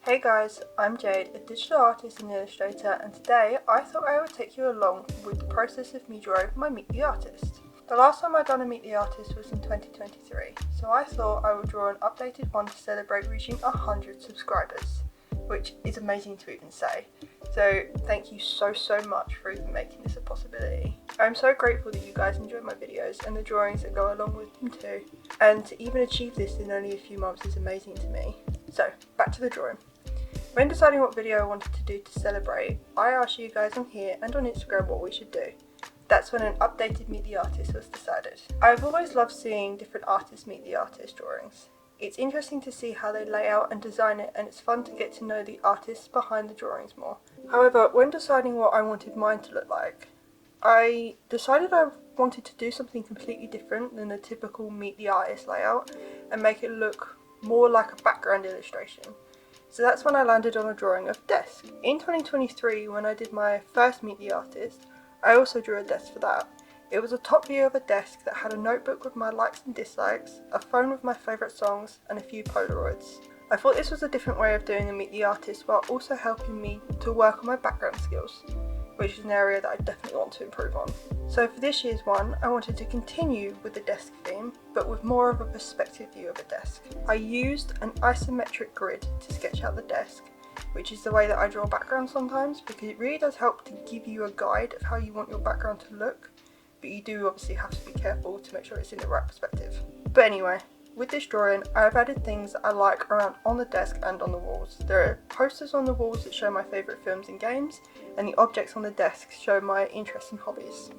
Hey guys, I'm Jade, a digital artist and illustrator, and today I thought I would take you along with the process of me drawing my Meet the Artist. The last time I done a Meet the Artist was in 2023, so I thought I would draw an updated one to celebrate reaching 100 subscribers, which is amazing to even say. So thank you so much for even making this a possibility. I'm so grateful that you guys enjoy my videos and the drawings that go along with them too, and to even achieve this in only a few months is amazing to me. So back to the drawing. When deciding what video I wanted to do to celebrate, I asked you guys on here and on Instagram what we should do. That's when an updated Meet the Artist was decided. I've always loved seeing different artists Meet the Artist drawings. It's interesting to see how they lay out and design it, and it's fun to get to know the artists behind the drawings more. However, when deciding what I wanted mine to look like, I decided I wanted to do something completely different than the typical Meet the Artist layout and make it look more like a background illustration. So that's when I landed on a drawing of a desk. In 2023, when I did my first Meet the Artist, I also drew a desk for that. It was a top view of a desk that had a notebook with my likes and dislikes, a phone with my favourite songs, and a few Polaroids. I thought this was a different way of doing a Meet the Artist while also helping me to work on my background skills, which is an area that I definitely want to improve on. So for this year's one, I wanted to continue with the desk theme, but with more of a perspective view of a desk. I used an isometric grid to sketch out the desk, which is the way that I draw backgrounds sometimes, because it really does help to give you a guide of how you want your background to look, but you do obviously have to be careful to make sure it's in the right perspective. But anyway, with this drawing, I've added things that I like around on the desk and on the walls. There are posters on the walls that show my favourite films and games, and the objects on the desk show my interests and hobbies.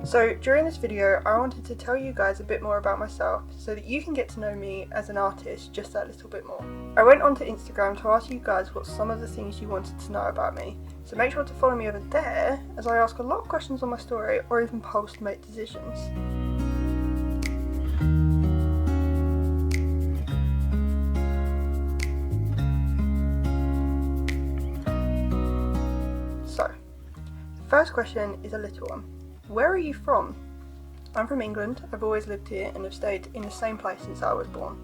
So during this video, I wanted to tell you guys a bit more about myself so that you can get to know me as an artist just that little bit more. I went onto Instagram to ask you guys what some of the things you wanted to know about me, so make sure to follow me over there as I ask a lot of questions on my story or even polls to make decisions. So, first question is a little one. Where are you from? I'm from England. I've always lived here and have stayed in the same place since I was born.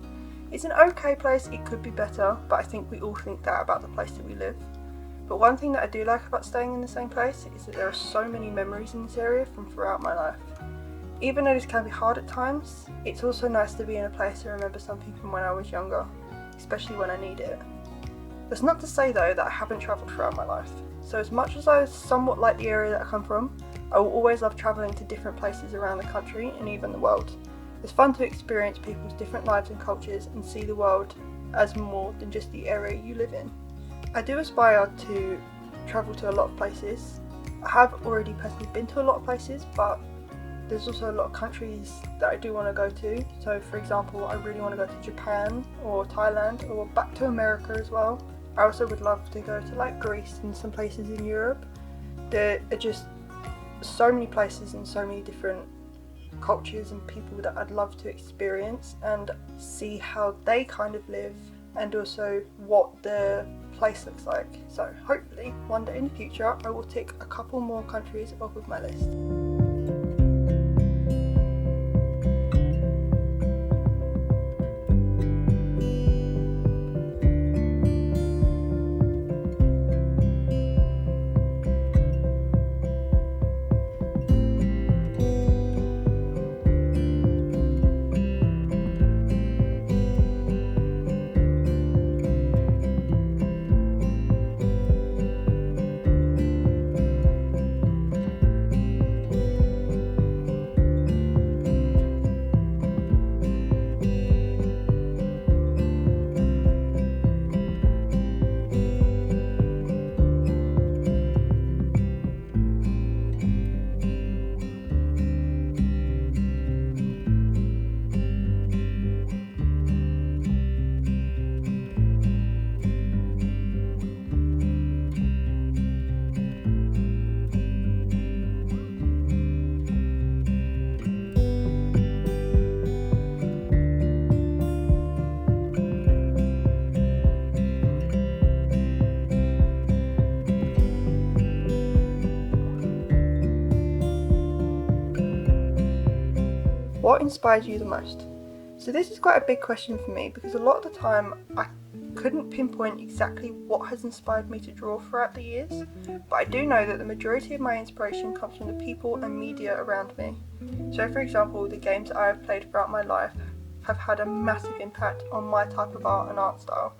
It's an okay place, it could be better, but I think we all think that about the place that we live. But one thing that I do like about staying in the same place is that there are so many memories in this area from throughout my life. Even though this can be hard at times, it's also nice to be in a place to remember something from when I was younger, especially when I need it. That's not to say though that I haven't travelled throughout my life. So as much as I somewhat like the area that I come from, I will always love travelling to different places around the country and even the world. It's fun to experience people's different lives and cultures and see the world as more than just the area you live in. I do aspire to travel to a lot of places. I have already personally been to a lot of places, but there's also a lot of countries that I do want to go to. So for example, I really want to go to Japan or Thailand or back to America as well. I also would love to go to like Greece and some places in Europe. There are just so many places and so many different cultures and people that I'd love to experience and see how they kind of live and also what the place looks like. So hopefully one day in the future I will tick a couple more countries off of my list. What inspired you the most? So this is quite a big question for me because a lot of the time I couldn't pinpoint exactly what has inspired me to draw throughout the years, but I do know that the majority of my inspiration comes from the people and media around me. So for example, the games I have played throughout my life have had a massive impact on my type of art and art style.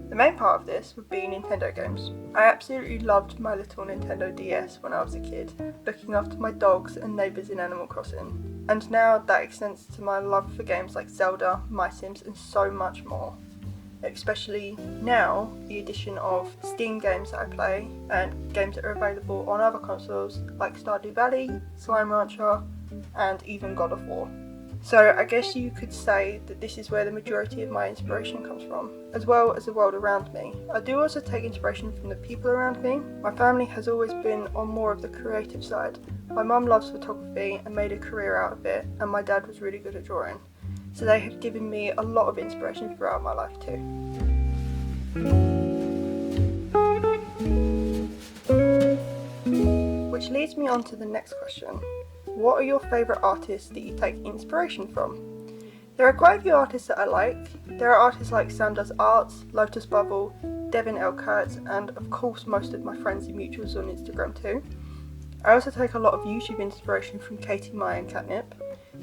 The main part of this would be Nintendo games. I absolutely loved my little Nintendo DS when I was a kid, looking after my dogs and neighbours in Animal Crossing. And now that extends to my love for games like Zelda, My Sims and so much more. Especially now, the addition of Steam games that I play and games that are available on other consoles like Stardew Valley, Slime Rancher and even God of War. So I guess you could say that this is where the majority of my inspiration comes from, as well as the world around me. I do also take inspiration from the people around me. My family has always been on more of the creative side. My mum loves photography and made a career out of it, and my dad was really good at drawing. So they have given me a lot of inspiration throughout my life too. Which leads me on to the next question. What are your favourite artists that you take inspiration from? There are quite a few artists that I like. There are artists like Sam Does Arts, Lotus Bubble, Devin L. Kurtz, and of course most of my friends and mutuals on Instagram too. I also take a lot of YouTube inspiration from Katie Mai and Catnip.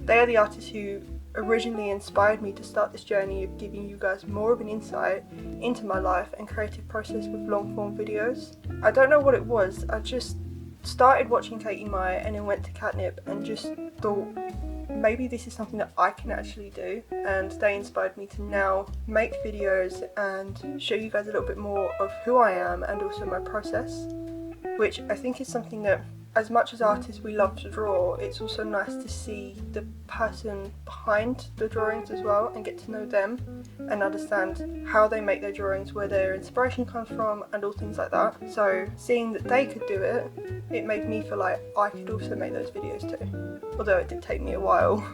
They are the artists who originally inspired me to start this journey of giving you guys more of an insight into my life and creative process with long form videos. I don't know what it was, I just started watching Katie Mai and then went to Catnip and just thought maybe this is something that I can actually do, and they inspired me to now make videos and show you guys a little bit more of who I am and also my process, which I think is something that as much as artists we love to draw, it's also nice to see the person behind the drawings as well and get to know them and understand how they make their drawings, where their inspiration comes from and all things like that. So seeing that they could do it, it made me feel like I could also make those videos too. Although it did take me a while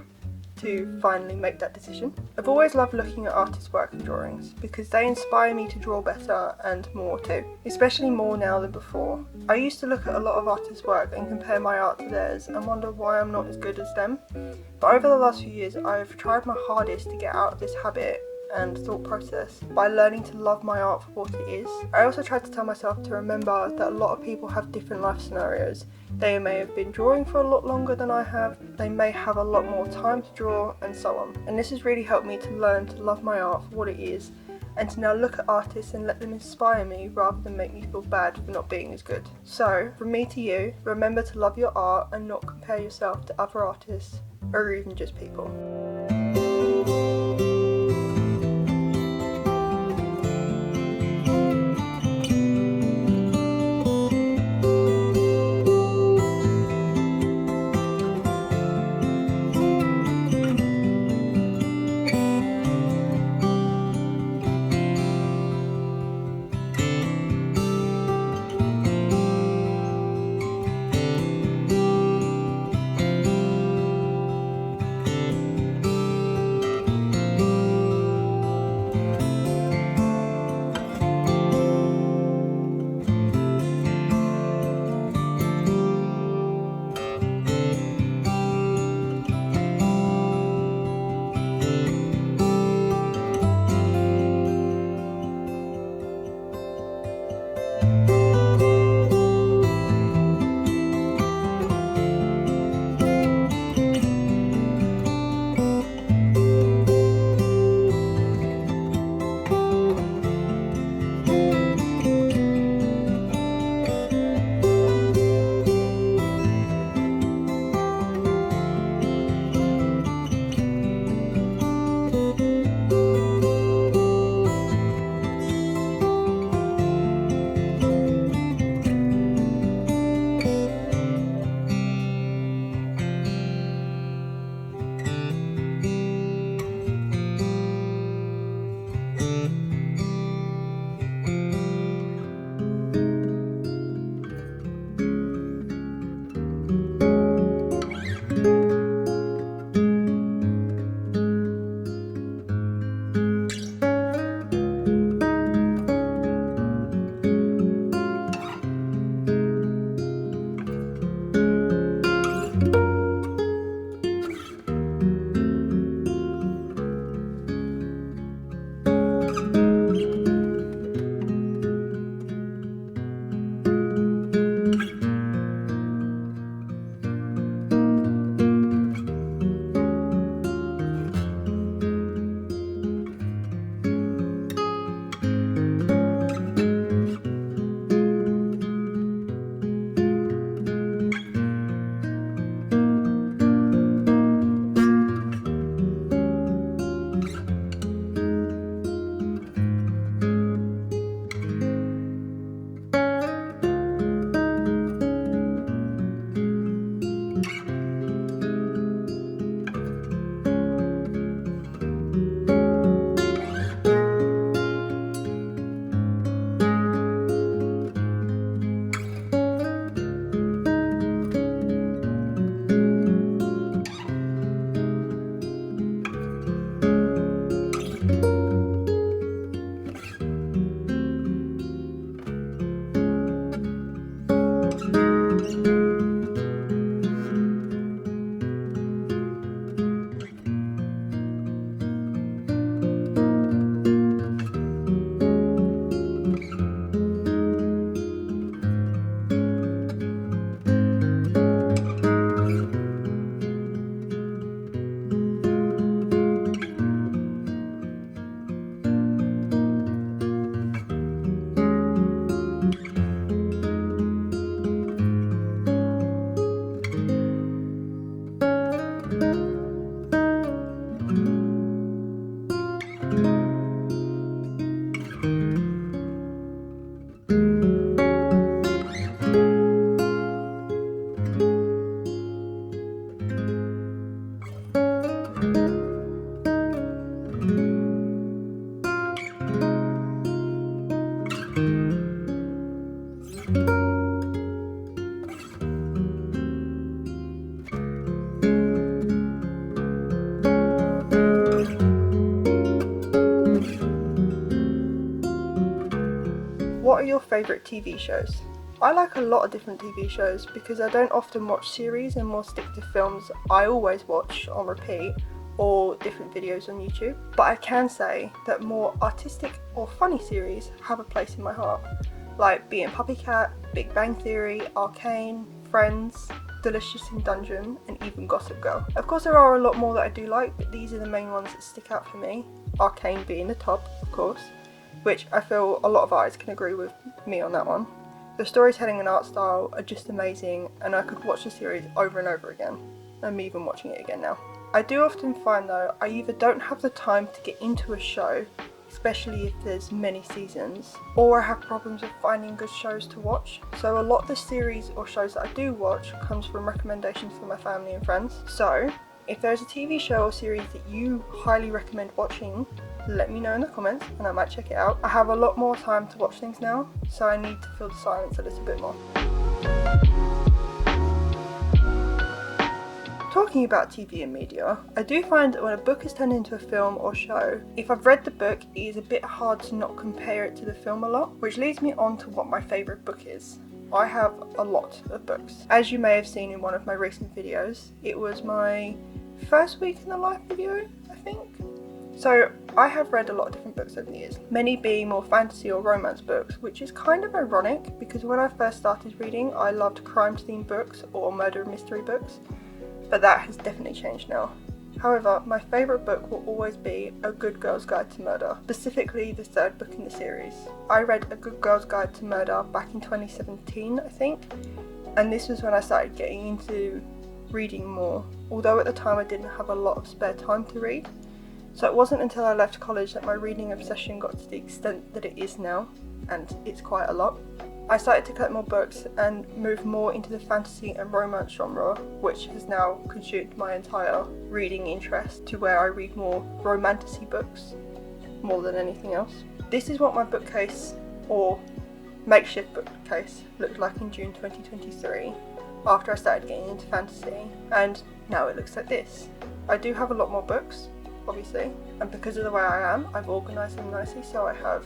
to finally make that decision. I've always loved looking at artists' work and drawings because they inspire me to draw better and more too, especially more now than before. I used to look at a lot of artists' work and compare my art to theirs and wonder why I'm not as good as them. But over the last few years I've tried my hardest to get out of this habit and thought process by learning to love my art for what it is. I also tried to tell myself to remember that a lot of people have different life scenarios. They may have been drawing for a lot longer than I have, they may have a lot more time to draw, and so on. And this has really helped me to learn to love my art for what it is, and to now look at artists and let them inspire me rather than make me feel bad for not being as good. So, from me to you, remember to love your art and not compare yourself to other artists, or even just people. What are your favourite TV shows? I like a lot of different TV shows because I don't often watch series and more stick to films I always watch on repeat or different videos on YouTube. But I can say that more artistic or funny series have a place in my heart, like Being Puppycat, Big Bang Theory, Arcane, Friends, Delicious in Dungeon, and even Gossip Girl. Of course there are a lot more that I do like, but these are the main ones that stick out for me, Arcane being the top, of course, which I feel a lot of artists can agree with me on that one. The storytelling and art style are just amazing, and I could watch the series over and over again. I'm even watching it again now. I do often find though, I either don't have the time to get into a show, especially if there's many seasons, or I have problems with finding good shows to watch. So a lot of the series or shows that I do watch comes from recommendations from my family and friends. So if there's a TV show or series that you highly recommend watching, let me know in the comments and I might check it out. I have a lot more time to watch things now, so I need to fill the silence a little bit more. Talking about TV and media, I do find that when a book is turned into a film or show, if I've read the book, it is a bit hard to not compare it to the film a lot, which leads me on to what my favourite book is. I have a lot of books. As you may have seen in one of my recent videos, it was my first week in the life video, I think. So I have read a lot of different books over the years, many being more fantasy or romance books, which is kind of ironic because when I first started reading, I loved crime themed books or murder mystery books, but that has definitely changed now. However, my favourite book will always be A Good Girl's Guide to Murder, specifically the third book in the series. I read A Good Girl's Guide to Murder back in 2017, I think, and this was when I started getting into reading more, although at the time I didn't have a lot of spare time to read. So it wasn't until I left college that my reading obsession got to the extent that it is now, and it's quite a lot. I started to collect more books and move more into the fantasy and romance genre, which has now consumed my entire reading interest to where I read more romantasy books more than anything else. This is what my bookcase, or makeshift bookcase, looked like in June 2023 after I started getting into fantasy, and now it looks like this. I do have a lot more books, obviously, and because of the way I am, I've organised them nicely. So I have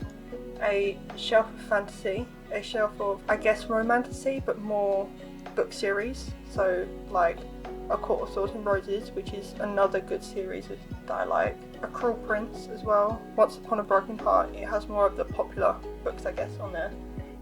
a shelf of fantasy, a shelf of, I guess, romantasy, but more book series, so like A Court of Thorns and Roses, which is another good series that I like, A Cruel Prince as well, Once Upon a Broken Heart. It has more of the popular books, I guess, on there.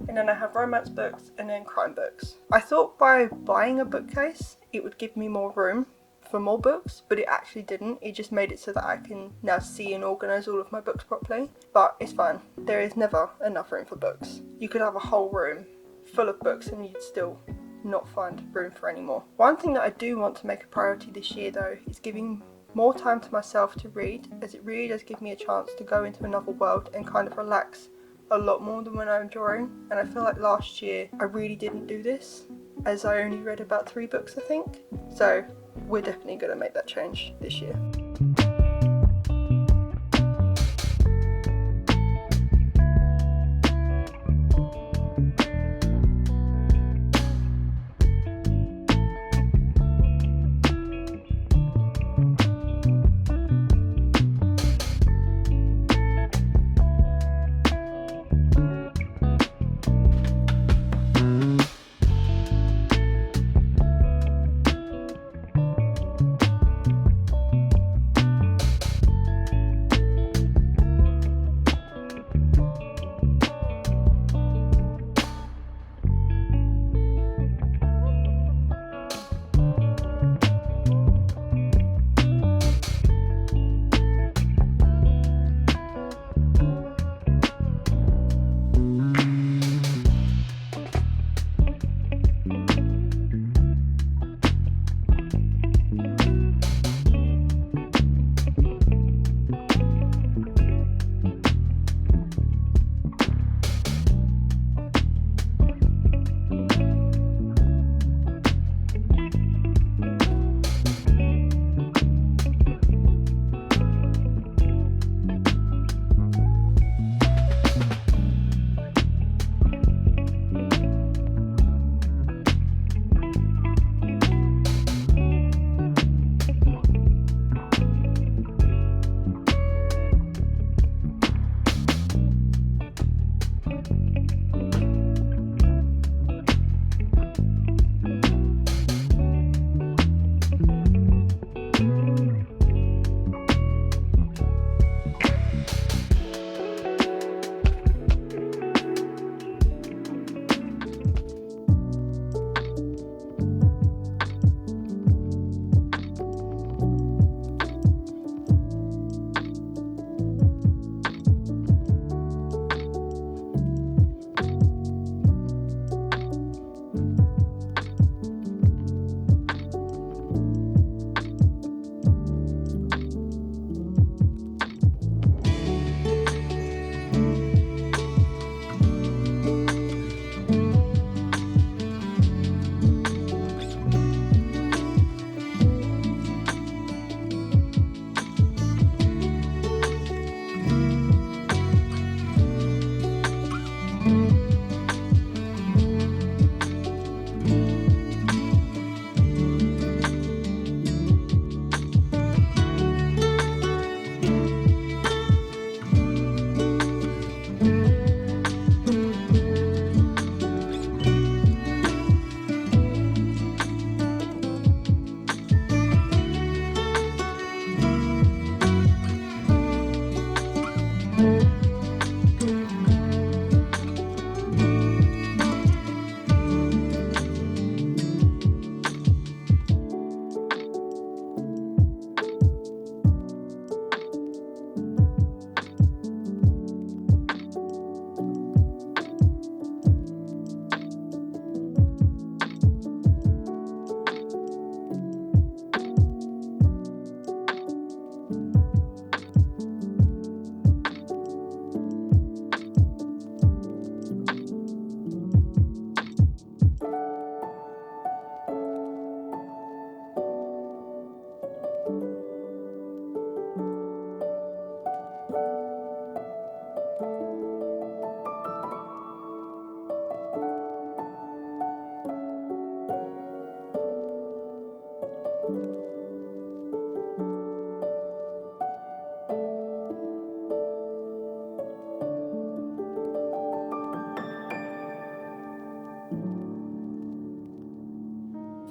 And then I have romance books and then crime books. I thought by buying a bookcase it would give me more room for more books, but it actually didn't. It just made it so that I can now see and organise all of my books properly. But it's fine. There is never enough room for books. You could have a whole room full of books and you'd still not find room for any more. One thing that I do want to make a priority this year though is giving more time to myself to read, as it really does give me a chance to go into another world and kind of relax a lot more than when I'm drawing. And I feel like last year I really didn't do this, as I only read about 3 books, I think. So we're definitely going to make that change this year.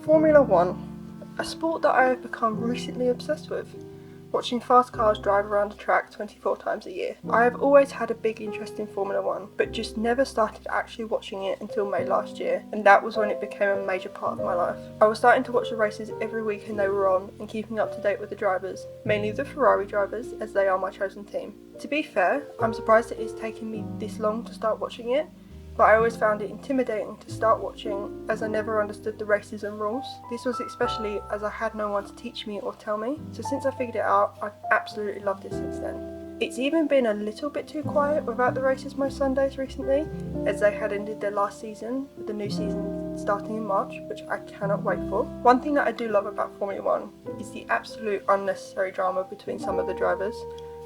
Formula 1, a sport that I have become recently obsessed with, watching fast cars drive around a track 24 times a year. I have always had a big interest in Formula 1, but just never started actually watching it until May last year, and that was when it became a major part of my life. I was starting to watch the races every weekend they were on and keeping up to date with the drivers, mainly the Ferrari drivers, as they are my chosen team. To be fair, I'm surprised it has taken me this long to start watching it, but I always found it intimidating to start watching as I never understood the races and rules. This was especially as I had no one to teach me or tell me, so since I figured it out, I've absolutely loved it since then. It's even been a little bit too quiet without the races most Sundays recently, as they had ended their last season, with the new season starting in March, which I cannot wait for. One thing that I do love about Formula 1 is the absolute unnecessary drama between some of the drivers.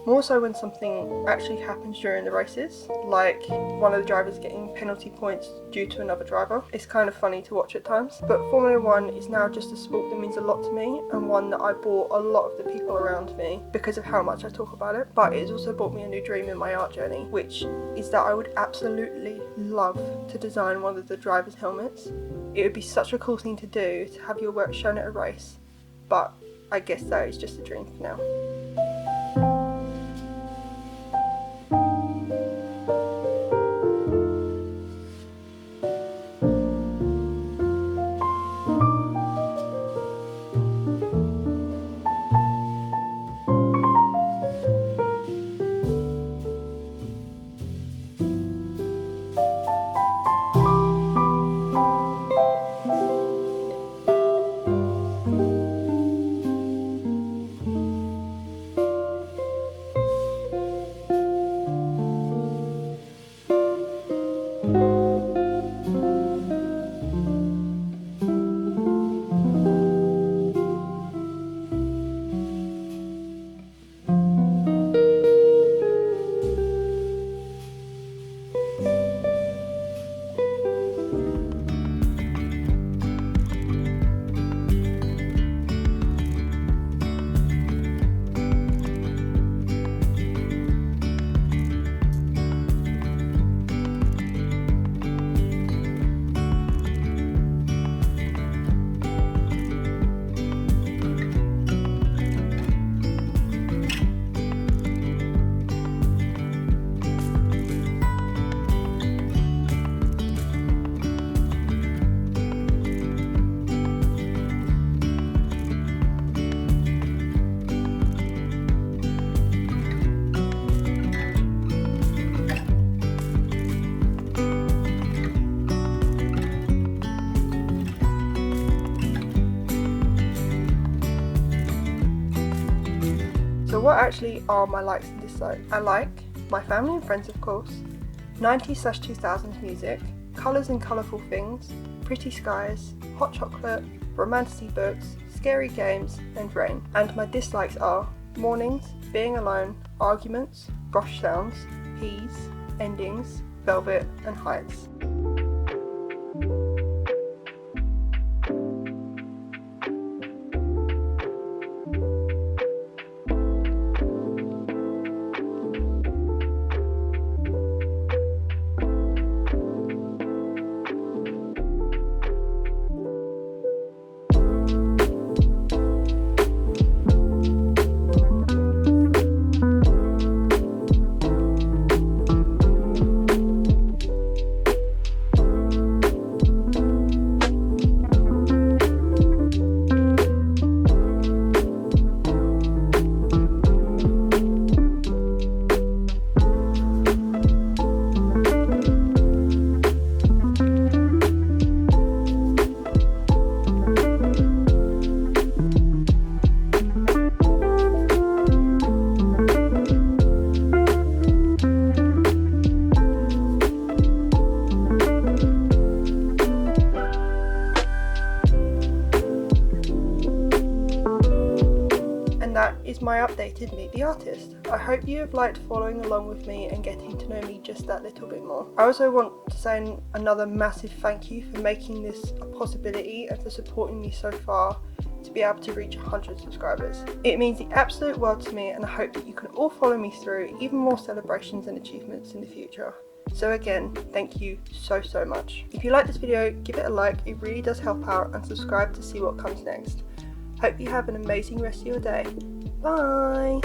More so when something actually happens during the races, like one of the drivers getting penalty points due to another driver. It's kind of funny to watch at times. But Formula 1 is now just a sport that means a lot to me, and one that I brought a lot of the people around me because of how much I talk about it. But it has also brought me a new dream in my art journey, which is that I would absolutely love to design one of the drivers' helmets. It would be such a cool thing to do, to have your work shown at a race, but I guess that is just a dream for now. So what actually are my likes and dislikes? I like my family and friends, of course, 90s/2000s music, colours and colourful things, pretty skies, hot chocolate, romantasy books, scary games, and rain. And my dislikes are mornings, being alone, arguments, brush sounds, peas, endings, velvet, and heights. That is my updated Meet the Artist. I hope you have liked following along with me and getting to know me just that little bit more. I also want to say another massive thank you for making this a possibility and for supporting me so far to be able to reach 100 subscribers. It means the absolute world to me, and I hope that you can all follow me through even more celebrations and achievements in the future. So again, thank you so much. If you like this video, give it a like, it really does help out, and subscribe to see what comes next. Hope you have an amazing rest of your day. Bye!